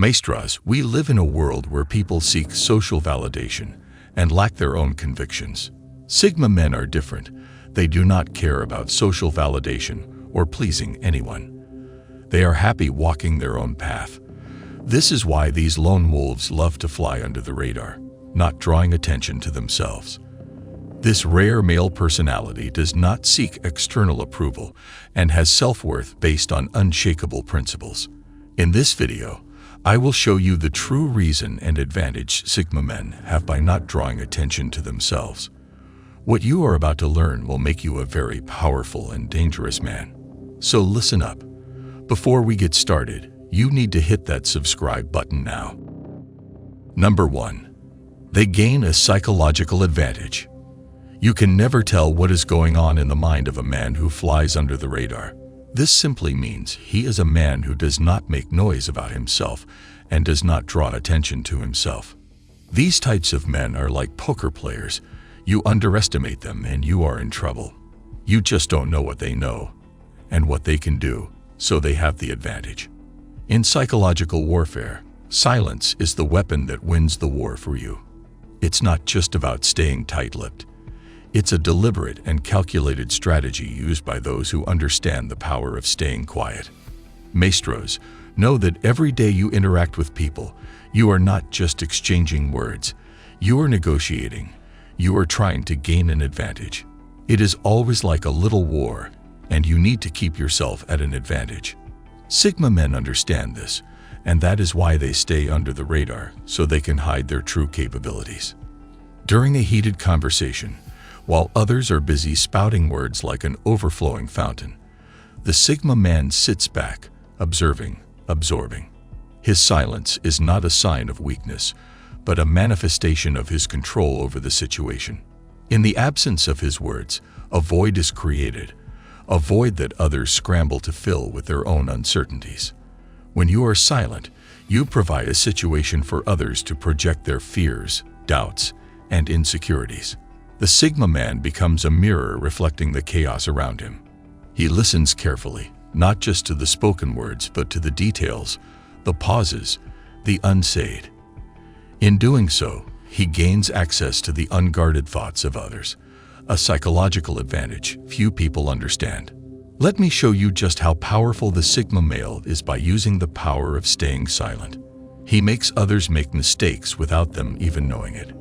Mestros, we live in a world where people seek social validation and lack their own convictions. Sigma men are different. They do not care about social validation or pleasing anyone. They are happy walking their own path. This is why these lone wolves love to fly under the radar, not drawing attention to themselves. This rare male personality does not seek external approval and has self-worth based on unshakable principles. In this video, I will show you the true reason and advantage Sigma men have by not drawing attention to themselves. What you are about to learn will make you a very powerful and dangerous man. So listen up. Before we get started, you need to hit that subscribe button now. Number 1. They gain a psychological advantage. You can never tell what is going on in the mind of a man who flies under the radar. This simply means he is a man who does not make noise about himself and does not draw attention to himself. These types of men are like poker players. You underestimate them and you are in trouble. You just don't know what they know and what they can do, so they have the advantage. In psychological warfare, silence is the weapon that wins the war for you. It's not just about staying tight-lipped. It's a deliberate and calculated strategy used by those who understand the power of staying quiet. Mestros, know that every day you interact with people, you are not just exchanging words. You are negotiating. You are trying to gain an advantage. It is always like a little war, and you need to keep yourself at an advantage. Sigma men understand this, and that is why they stay under the radar, so they can hide their true capabilities. During a heated conversation, while others are busy spouting words like an overflowing fountain, the Sigma man sits back, observing, absorbing. His silence is not a sign of weakness, but a manifestation of his control over the situation. In the absence of his words, a void is created, a void that others scramble to fill with their own uncertainties. When you are silent, you provide a situation for others to project their fears, doubts, and insecurities. The Sigma man becomes a mirror reflecting the chaos around him. He listens carefully, not just to the spoken words, but to the details, the pauses, the unsaid. In doing so, he gains access to the unguarded thoughts of others, a psychological advantage few people understand. Let me show you just how powerful the Sigma male is by using the power of staying silent. He makes others make mistakes without them even knowing it.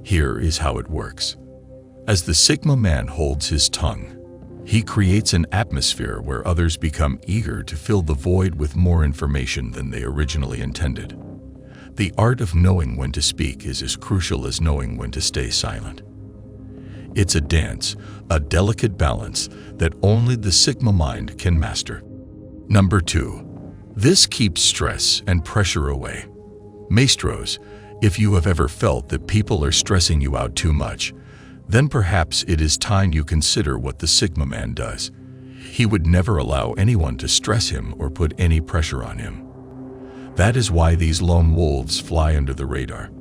Here is how it works. As the Sigma man holds his tongue, he creates an atmosphere where others become eager to fill the void with more information than they originally intended. The art of knowing when to speak is as crucial as knowing when to stay silent. It's a dance, a delicate balance that only the Sigma mind can master. Number 2. This keeps stress and pressure away. Mestros, if you have ever felt that people are stressing you out too much, then perhaps it is time you consider what the Sigma man does. He would never allow anyone to stress him or put any pressure on him. That is why these lone wolves fly under the radar.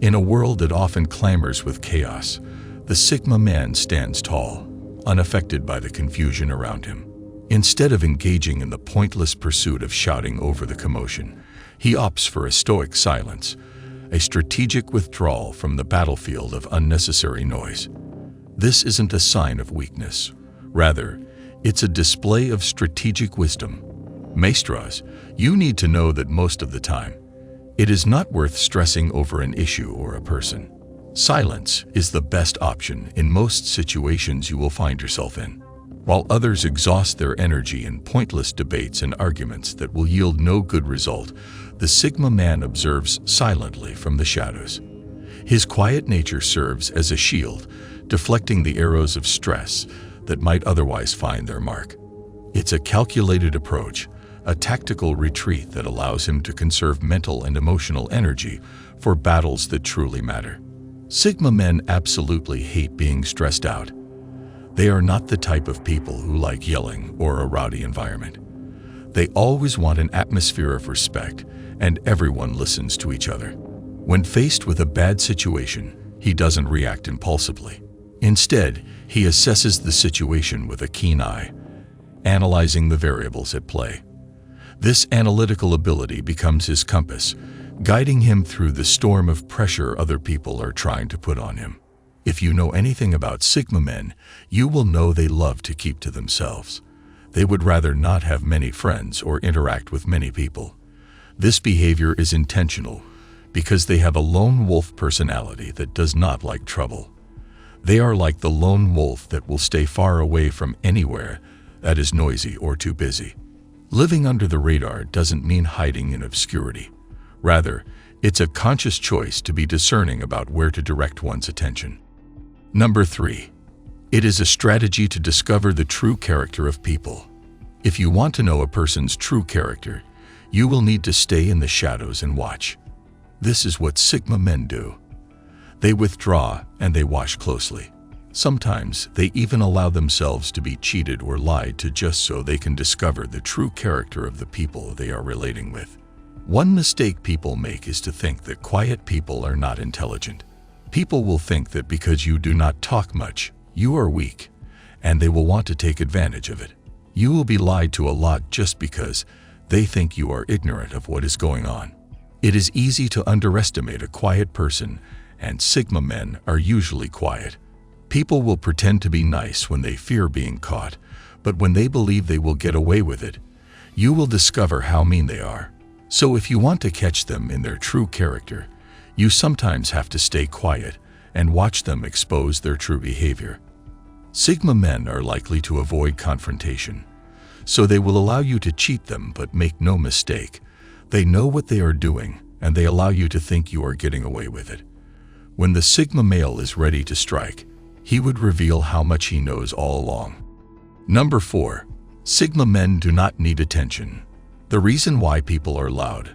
In a world that often clamors with chaos, the Sigma man stands tall, unaffected by the confusion around him. Instead of engaging in the pointless pursuit of shouting over the commotion, he opts for a stoic silence, a strategic withdrawal from the battlefield of unnecessary noise. This isn't a sign of weakness. Rather, it's a display of strategic wisdom. Mestros, you need to know that most of the time, it is not worth stressing over an issue or a person. Silence is the best option in most situations you will find yourself in. While others exhaust their energy in pointless debates and arguments that will yield no good result, the Sigma man observes silently from the shadows. His quiet nature serves as a shield, deflecting the arrows of stress that might otherwise find their mark. It's a calculated approach, a tactical retreat that allows him to conserve mental and emotional energy for battles that truly matter. Sigma men absolutely hate being stressed out. They are not the type of people who like yelling or a rowdy environment. They always want an atmosphere of respect, and everyone listens to each other. When faced with a bad situation, he doesn't react impulsively. Instead, he assesses the situation with a keen eye, analyzing the variables at play. This analytical ability becomes his compass, guiding him through the storm of pressure other people are trying to put on him. If you know anything about Sigma men, you will know they love to keep to themselves. They would rather not have many friends or interact with many people. This behavior is intentional because they have a lone wolf personality that does not like trouble. They are like the lone wolf that will stay far away from anywhere that is noisy or too busy. Living under the radar doesn't mean hiding in obscurity. Rather, it's a conscious choice to be discerning about where to direct one's attention. Number 3. It is a strategy to discover the true character of people. If you want to know a person's true character, you will need to stay in the shadows and watch. This is what Sigma men do. They withdraw and they watch closely. Sometimes they even allow themselves to be cheated or lied to just so they can discover the true character of the people they are relating with. One mistake people make is to think that quiet people are not intelligent. People will think that because you do not talk much, you are weak, and they will want to take advantage of it. You will be lied to a lot just because they think you are ignorant of what is going on. It is easy to underestimate a quiet person, and Sigma men are usually quiet. People will pretend to be nice when they fear being caught, but when they believe they will get away with it, you will discover how mean they are. So if you want to catch them in their true character, you sometimes have to stay quiet and watch them expose their true behavior. Sigma men are likely to avoid confrontation, so they will allow you to cheat them, but make no mistake. They know what they are doing, and they allow you to think you are getting away with it. When the Sigma male is ready to strike, he would reveal how much he knows all along. Number 4. Sigma men do not need attention. The reason why people are loud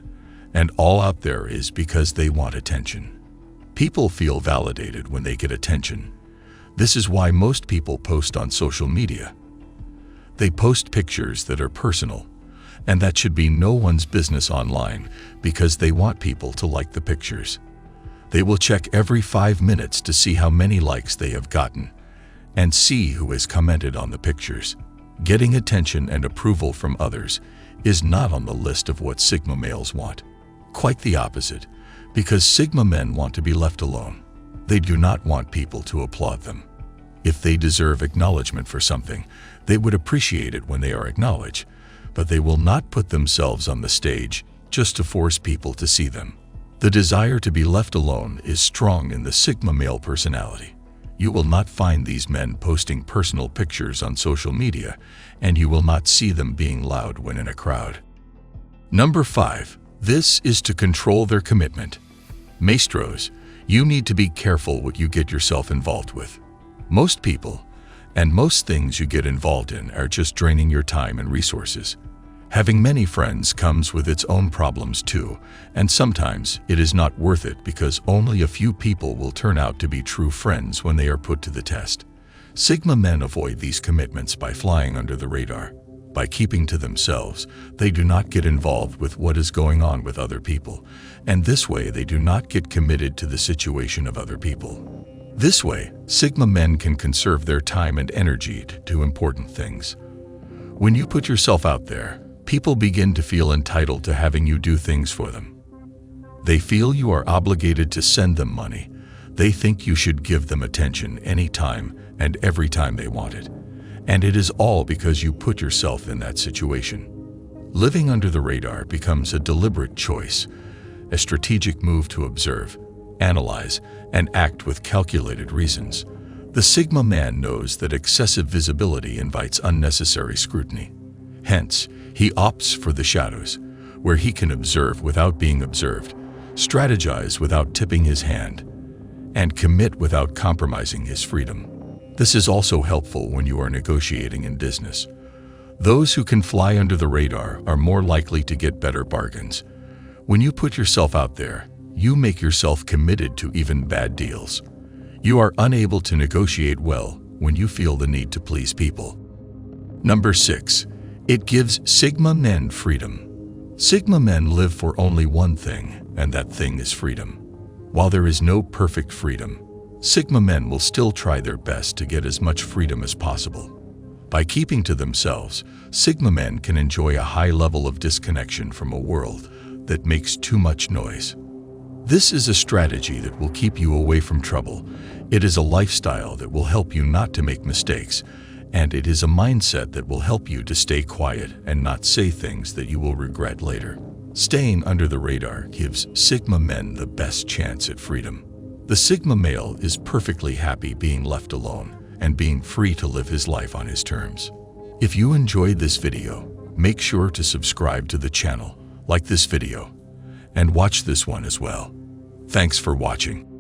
and all out there is because they want attention. People feel validated when they get attention. This is why most people post on social media. They post pictures that are personal, and that should be no one's business online because they want people to like the pictures. They will check every 5 minutes to see how many likes they have gotten and see who has commented on the pictures. Getting attention and approval from others is not on the list of what Sigma males want. Quite the opposite, because Sigma men want to be left alone. They do not want people to applaud them. If they deserve acknowledgement for something, they would appreciate it when they are acknowledged, but they will not put themselves on the stage just to force people to see them. The desire to be left alone is strong in the Sigma male personality. You will not find these men posting personal pictures on social media, and you will not see them being loud when in a crowd. Number 5. This is to control their commitment. Mestros, you need to be careful what you get yourself involved with. Most people and most things you get involved in are just draining your time and resources. Having many friends comes with its own problems too, and sometimes it is not worth it because only a few people will turn out to be true friends when they are put to the test. Sigma men avoid these commitments by flying under the radar. By keeping to themselves, they do not get involved with what is going on with other people, and this way they do not get committed to the situation of other people. This way, Sigma men can conserve their time and energy to important things. When you put yourself out there, people begin to feel entitled to having you do things for them. They feel you are obligated to send them money. They think you should give them attention anytime and every time they want it. And it is all because you put yourself in that situation. Living under the radar becomes a deliberate choice, a strategic move to observe, analyze, and act with calculated reasons. The Sigma man knows that excessive visibility invites unnecessary scrutiny. Hence, he opts for the shadows, where he can observe without being observed, strategize without tipping his hand, and commit without compromising his freedom. This is also helpful when you are negotiating in business. Those who can fly under the radar are more likely to get better bargains. When you put yourself out there, you make yourself committed to even bad deals. You are unable to negotiate well when you feel the need to please people. Number 6. It gives Sigma men freedom. Sigma men live for only one thing, and that thing is freedom. While there is no perfect freedom, Sigma men will still try their best to get as much freedom as possible. By keeping to themselves, Sigma men can enjoy a high level of disconnection from a world that makes too much noise. This is a strategy that will keep you away from trouble. It is a lifestyle that will help you not to make mistakes, and it is a mindset that will help you to stay quiet and not say things that you will regret later. Staying under the radar gives Sigma men the best chance at freedom. The Sigma male is perfectly happy being left alone and being free to live his life on his terms. If you enjoyed this video, make sure to subscribe to the channel, like this video, and watch this one as well. Thanks for watching.